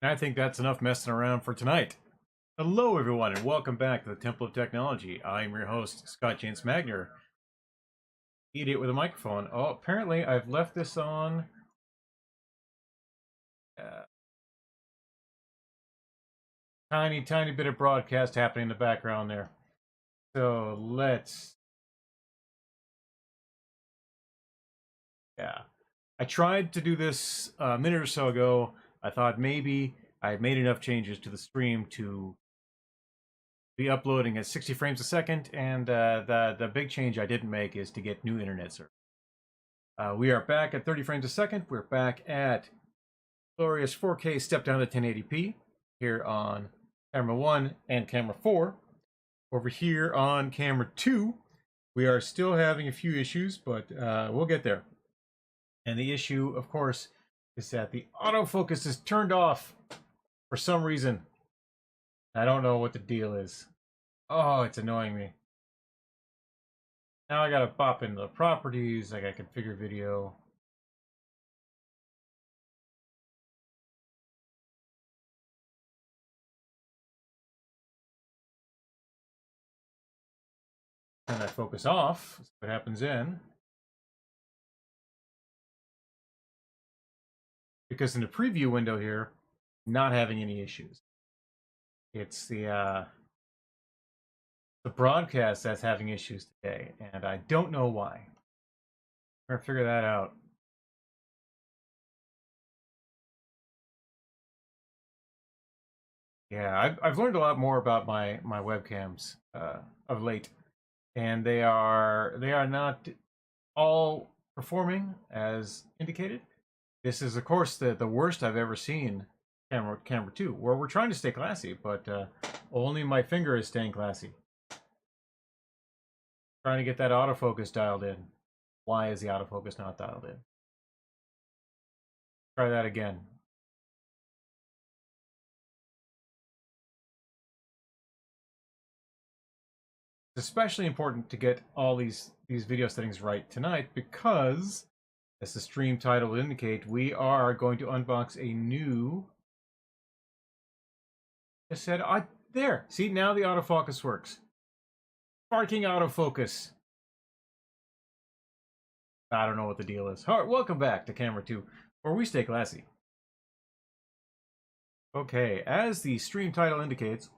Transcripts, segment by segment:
And I think that's enough messing around for tonight. Hello, everyone, and welcome back to the Temple of Technology. I'm your host, Scott James Magner, idiot with a microphone. Oh, apparently I've left this on. Uh, tiny bit of broadcast happening in the background there. So let's. Yeah. I tried to do this a minute or so ago. I thought maybe I had made enough changes to the stream to be uploading at 60 frames a second, and the big change I didn't make is to get new internet service. We are back at 30 frames a second. We're back at glorious 4K step down to 1080p here on camera 1 and camera 4. Over here on camera 2, we are still having a few issues, but we'll get there. And the issue, of course, is that the autofocus is turned off for some reason. I don't know what the deal is. Oh, it's annoying me. Now I gotta pop into the properties, I gotta configure video. Turn that focus off. See what happens then. Because in the preview window here, not having any issues. It's the broadcast that's having issues today, and I don't know why. I'm gonna figure that out. Yeah, I've learned a lot more about my webcams of late, and they are not all performing as indicated. This is, of course, the worst I've ever seen camera 2, where we're trying to stay classy, but only my finger is staying classy. Trying to get that autofocus dialed in. Why is the autofocus not dialed in? Try that again. It's especially important to get all these video settings right tonight because, as the stream title will indicate, we are going to unbox a new. I said, there. See, now the autofocus works. Sparking autofocus. I don't know what the deal is. All right, welcome back to camera 2, where we stay classy. Okay, as the stream title indicates,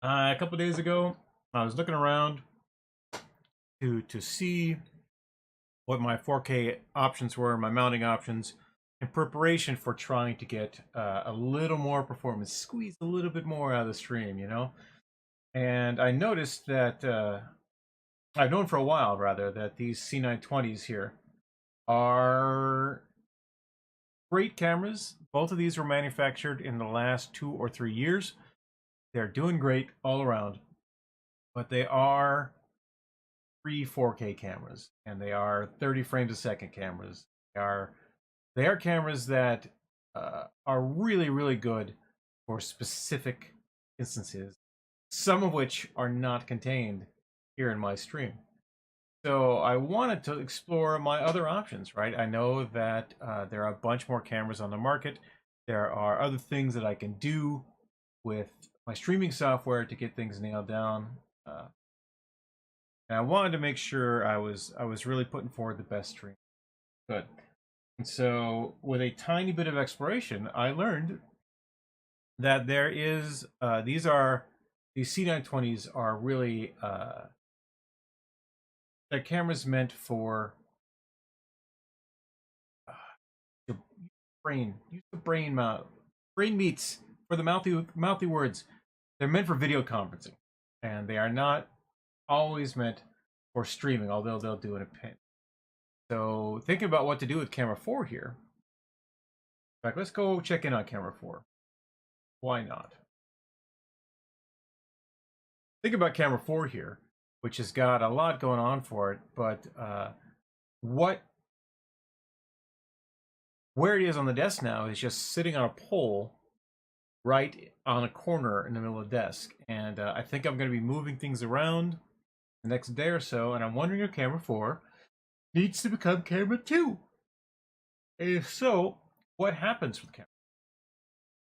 a couple days ago, I was looking around to see what my 4K options were, my mounting options, in preparation for trying to get a little more performance, squeeze a little bit more out of the stream, you know? And I noticed that, I've known for a while, rather, that these C920s here are great cameras. Both of these were manufactured in the last 2 or 3 years. They're doing great all around, but they are free 4K cameras, and they are 30 frames a second cameras. They are cameras that are really good for specific instances, some of which are not contained here in my stream. So I wanted to explore my other options, right? I know that there are a bunch more cameras on the market. There are other things that I can do with my streaming software to get things nailed down. And I wanted to make sure I was really putting forward the best stream. Good. And so with a tiny bit of exploration, I learned that there is these C920s are really they're cameras meant for your brain. Use the brain meats for the mouthy words. They're meant for video conferencing, and they are not always meant for streaming, although they'll do in a pinch. So thinking about what to do with camera 4 here. In fact, let's go check in on camera 4. Why not? Think about camera 4 here, which has got a lot going on for it, but where it is on the desk now is just sitting on a pole right on a corner in the middle of the desk. And I think I'm going to be moving things around the next day or so, and I'm wondering if camera 4 needs to become camera 2. If so, what happens with camera?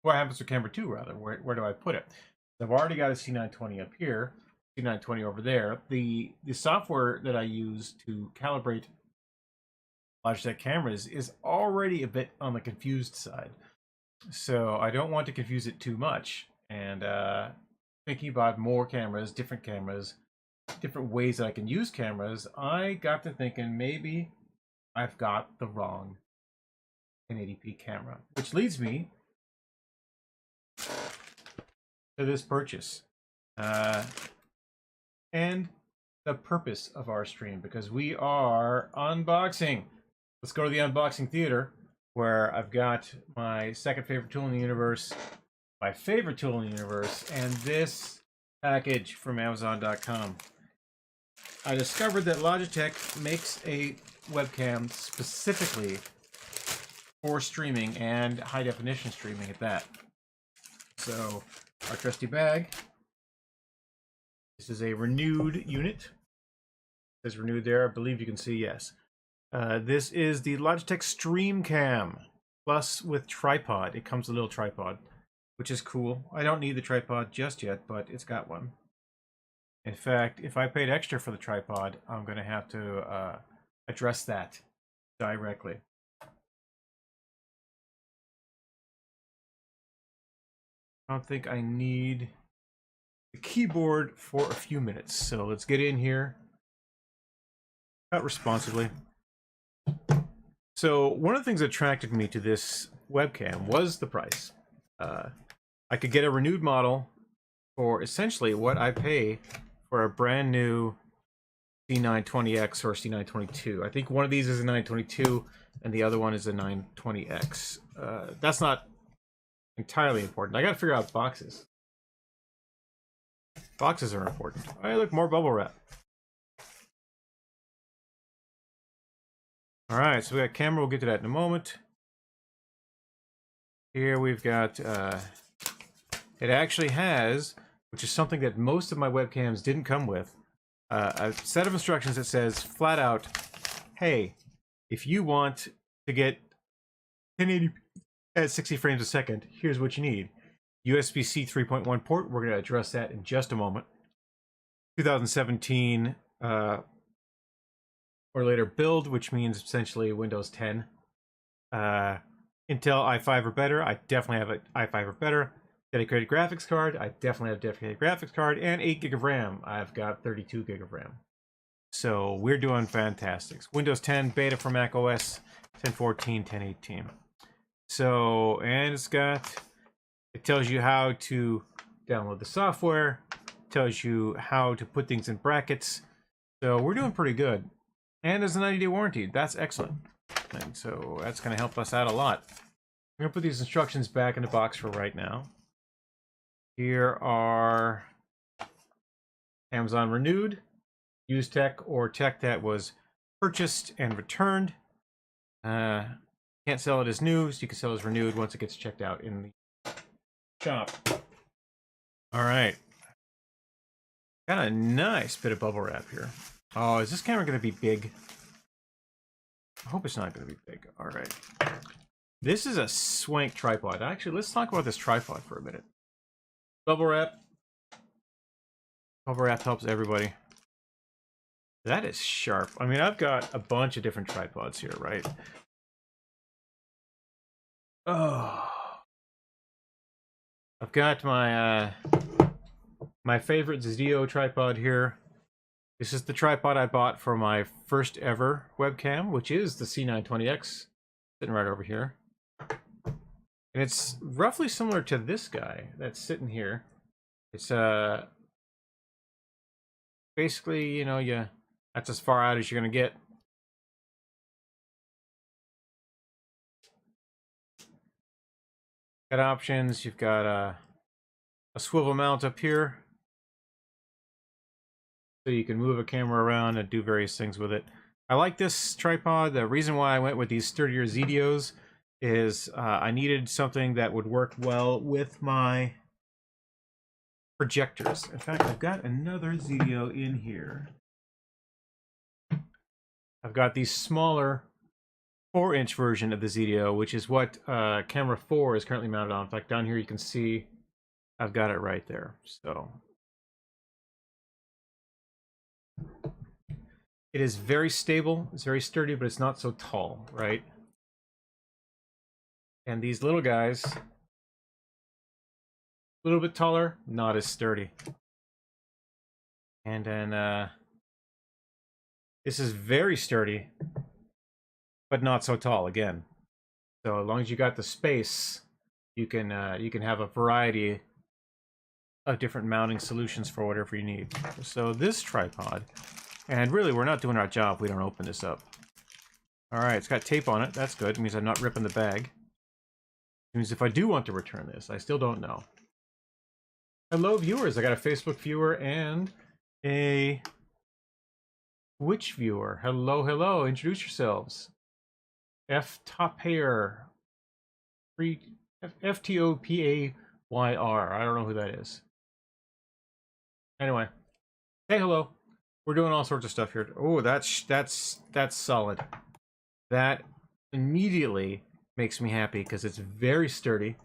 What happens with camera 2, rather? Where do I put it? I've already got a C920 up here, C920 over there. The software that I use to calibrate Logitech cameras is already a bit on the confused side. So I don't want to confuse it too much. And thinking about more cameras, different ways that I can use cameras, I got to thinking maybe I've got the wrong 1080p camera. Which leads me to this purchase. And the purpose of our stream, because we are unboxing. Let's go to the unboxing theater, where I've got my second favorite tool in the universe, my favorite tool in the universe, and this package from Amazon.com. I discovered that Logitech makes a webcam specifically for streaming, and high definition streaming at that. So, our trusty bag. This is a renewed unit. It says renewed there. I believe you can see, yes. This is the Logitech Stream Cam Plus with tripod. It comes with a little tripod, which is cool. I don't need the tripod just yet, but it's got one. In fact, if I paid extra for the tripod, I'm going to have to address that directly. I don't think I need the keyboard for a few minutes, so let's get in here. Cut responsibly. So one of the things that attracted me to this webcam was the price. I could get a renewed model for essentially what I pay for a brand new C920X or C922. I think one of these is a 922 and the other one is a 920X. That's not entirely important. I gotta figure out boxes. Boxes are important. Hey, look, more bubble wrap. Alright, so we got camera, we'll get to that in a moment. Here we've got, it actually has, which is something that most of my webcams didn't come with, a set of instructions that says flat out, hey, if you want to get 1080p at 60 frames a second, here's what you need. USB-C 3.1 port, we're going to address that in just a moment. 2017 or later build, which means essentially Windows 10. Intel i5 or better, I definitely have an i5 or better. Dedicated graphics card, I definitely have a dedicated graphics card. And 8 gig of RAM, I've got 32 gig of RAM. So we're doing fantastic. Windows 10 beta for Mac OS, 1014, 1018. So, and it tells you how to download the software, tells you how to put things in brackets. So we're doing pretty good. And there's a 90-day warranty. That's excellent. And so that's going to help us out a lot. I'm going to put these instructions back in the box for right now. Here are Amazon renewed, used tech, or tech that was purchased and returned. Can't sell it as new, so you can sell it as renewed once it gets checked out in the shop. All right. Got a nice bit of bubble wrap here. Oh, is this camera going to be big? I hope it's not going to be big. All right. This is a swank tripod. Actually, let's talk about this tripod for a minute. Bubble wrap. Bubble wrap helps everybody. That is sharp. I mean, I've got a bunch of different tripods here, right? Oh. I've got my my favorite Zio tripod here. This is the tripod I bought for my first ever webcam, which is the C920X, sitting right over here. And it's roughly similar to this guy that's sitting here. It's basically, you know, that's as far out as you're gonna get. Got options. You've got a swivel mount up here, so you can move a camera around and do various things with it. I like this tripod. The reason why I went with these sturdier Zidios is I needed something that would work well with my projectors. In fact, I've got another Zidio in here. I've got these smaller 4-inch version of the ZDO, which is what camera 4 is currently mounted on. In fact, down here you can see I've got it right there. So it is very stable, it's very sturdy, but it's not so tall, right? And these little guys, a little bit taller, not as sturdy. And then this is very sturdy, but not so tall again. So as long as you got the space, you can have a variety of different mounting solutions for whatever you need. So this tripod, and really we're not doing our job if we don't open this up. All right, it's got tape on it. That's good. It means I'm not ripping the bag. It means if I do want to return this, I still don't know. Hello, viewers. I got a Facebook viewer and a Twitch viewer. Hello, hello. Introduce yourselves. F Topayr. F-T-O-P-A-Y-R. I don't know who that is. Anyway, hey, hello. We're doing all sorts of stuff here. Oh, that's solid. That immediately makes me happy because it's very sturdy.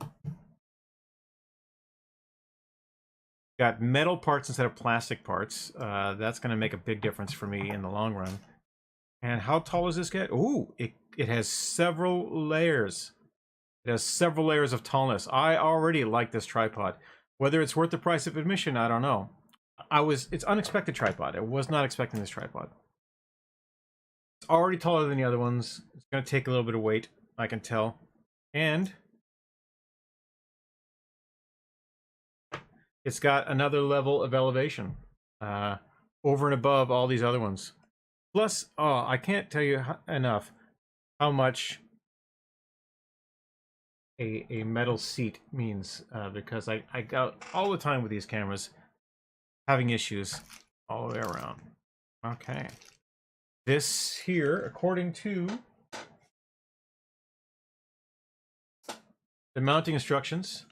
Got metal parts instead of plastic parts. That's going to make a big difference for me in the long run. And how tall does this get? Ooh, it has several layers. It has several layers of tallness. I already like this tripod. Whether it's worth the price of admission, I don't know. It's unexpected tripod. I was not expecting this tripod. It's already taller than the other ones. It's going to take a little bit of weight, I can tell. And it's got another level of elevation over and above all these other ones. Plus, oh, I can't tell you enough how much a metal seat means, because I got all the time with these cameras having issues all the way around. Okay. This here, according to the mounting instructions,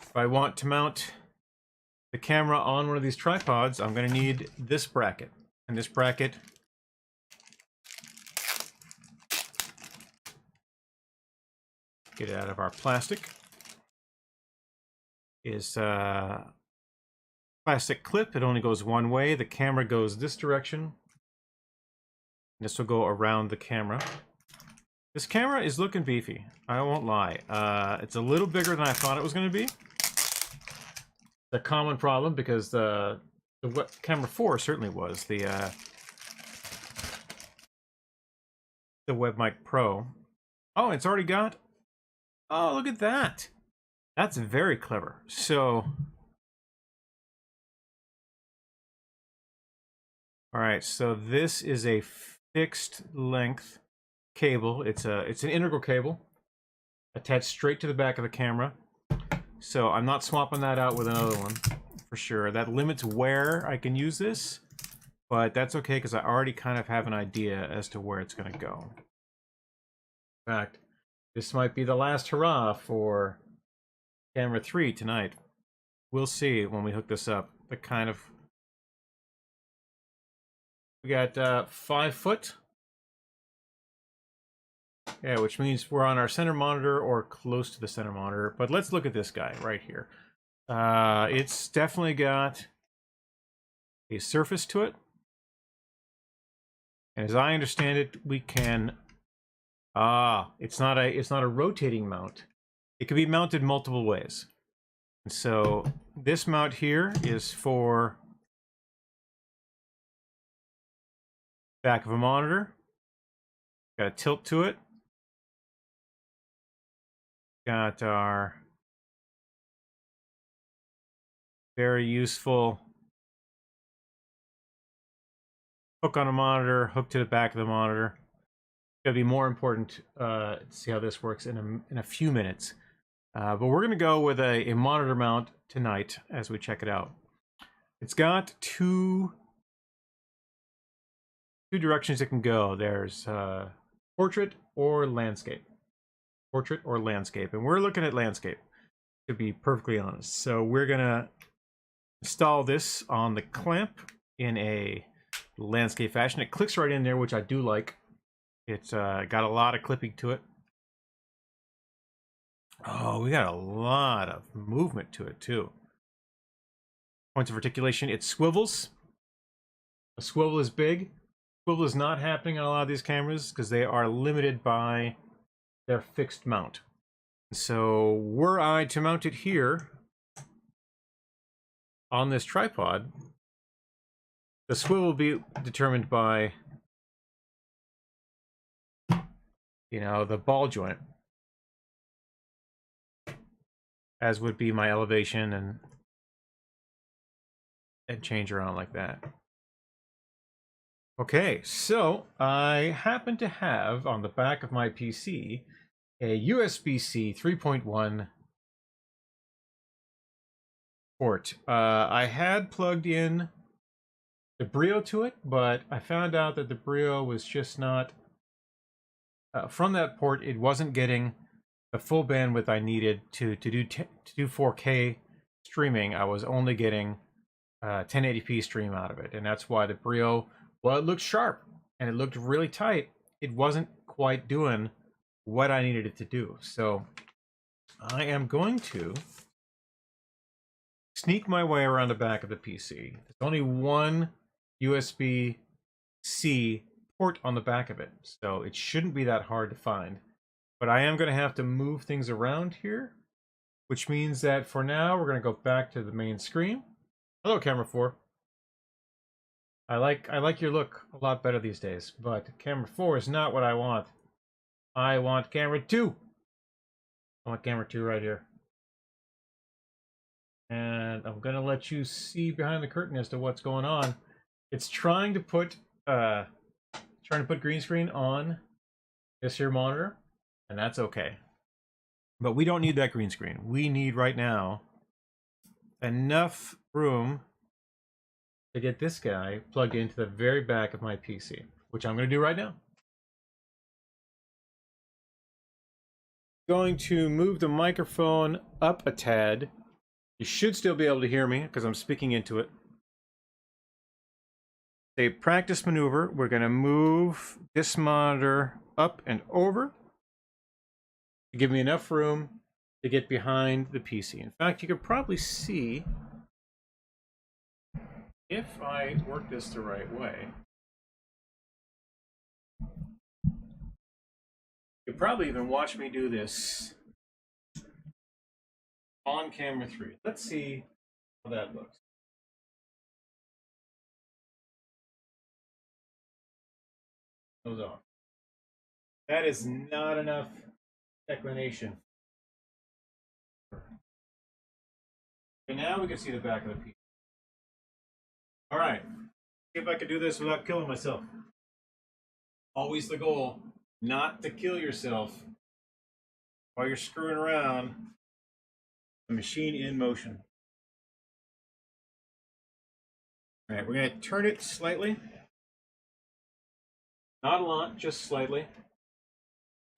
if I want to mount the camera on one of these tripods, I'm going to need this bracket. And this bracket get it out of our plastic is plastic clip. It only goes one way. The camera goes this direction. This will go around the camera. This camera is looking beefy. I won't lie. It's a little bigger than I thought it was going to be. The common problem, because the camera 4 certainly was the Webmic Pro. Oh, it's already got. Oh, look at that. That's very clever. So, all right. So this is a fixed length cable. It's an integral cable attached straight to the back of the camera. So I'm not swapping that out with another one for sure. That limits where I can use this, but that's okay because I already kind of have an idea as to where it's going to go. In fact, this might be the last hurrah for camera 3 tonight. We'll see when we hook this up. The kind of we got 5 foot. Yeah, which means we're on our center monitor or close to the center monitor. But let's look at this guy right here. It's definitely got a surface to it. And as I understand it, we can it's not a rotating mount. It can be mounted multiple ways. And so this mount here is for back of a monitor. Got a tilt to it. Got our very useful hook on a monitor, hook to the back of the monitor. It's gonna be more important to see how this works in a few minutes. But we're gonna go with a monitor mount tonight as we check it out. It's got two directions it can go. There's portrait or landscape. Portrait or landscape, and we're looking at landscape, to be perfectly honest. So we're gonna install this on the clamp in a landscape fashion. It clicks right in there, which I do like. It's got a lot of clipping to it. Oh, we got a lot of movement to it too. Points of articulation, it swivels. A swivel is big. Swivel is not happening on a lot of these cameras because they are limited by their fixed mount. So were I to mount it here on this tripod, the swivel will be determined by, you know, the ball joint, as would be my elevation and change around like that. Okay, so I happen to have on the back of my PC a USB-C 3.1 port. I had plugged in the Brio to it, but I found out that the Brio was just not from that port. It wasn't getting the full bandwidth I needed to do 4K streaming. I was only getting 1080p stream out of it, and that's why the Brio, well, it looked sharp and it looked really tight. It wasn't quite doing what I needed it to do. So I am going to sneak my way around the back of the PC. There's only one USB-C port on the back of it, so it shouldn't be that hard to find. But I am going to have to move things around here, which means that for now we're going to go back to the main screen. Hello, camera 4. I like your look a lot better these days, but camera 4 is not what I want. I want camera 2. I want camera 2 right here. And I'm gonna let you see behind the curtain as to what's going on. It's trying to put green screen on this here monitor, and that's okay. But we don't need that green screen. We need right now enough room to get this guy plugged into the very back of my PC, which I'm going to do right now. Going to move the microphone up a tad. You should still be able to hear me because I'm speaking into it. A practice maneuver. We're going to move this monitor up and over to give me enough room to get behind the PC. In fact, you could probably see, if I work this the right way, you could probably even watch me do this on camera 3. Let's see how that looks. Those on. That is not enough declination. Okay, now we can see the back of the piece. All right, see if I can do this without killing myself. Always the goal, not to kill yourself while you're screwing around the machine in motion. All right, we're going to turn it slightly. Not a lot, just slightly. You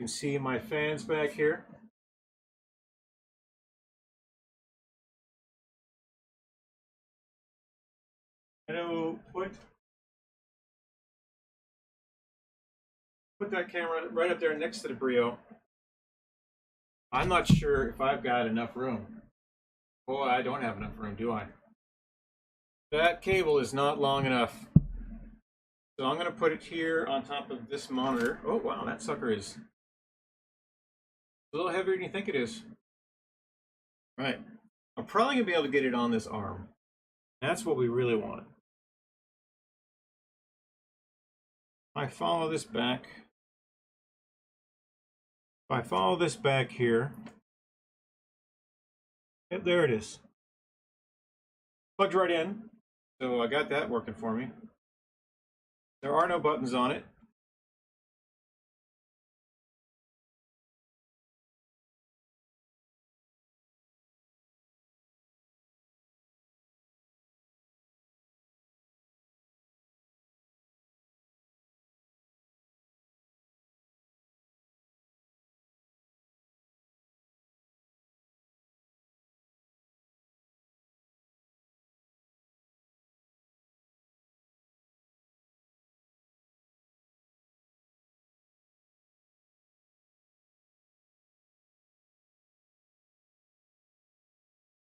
can see my fans back here. I'm going to put that camera right up there next to the Brio. I'm not sure if I've got enough room. Boy, I don't have enough room, do I? That cable is not long enough. So I'm going to put it here on top of this monitor. Oh, wow, that sucker is a little heavier than you think it is. All right. I'm probably going to be able to get it on this arm. That's what we really want. I follow this back. If I follow this back here, yep, there it is. Plugged right in. So I got that working for me. There are no buttons on it.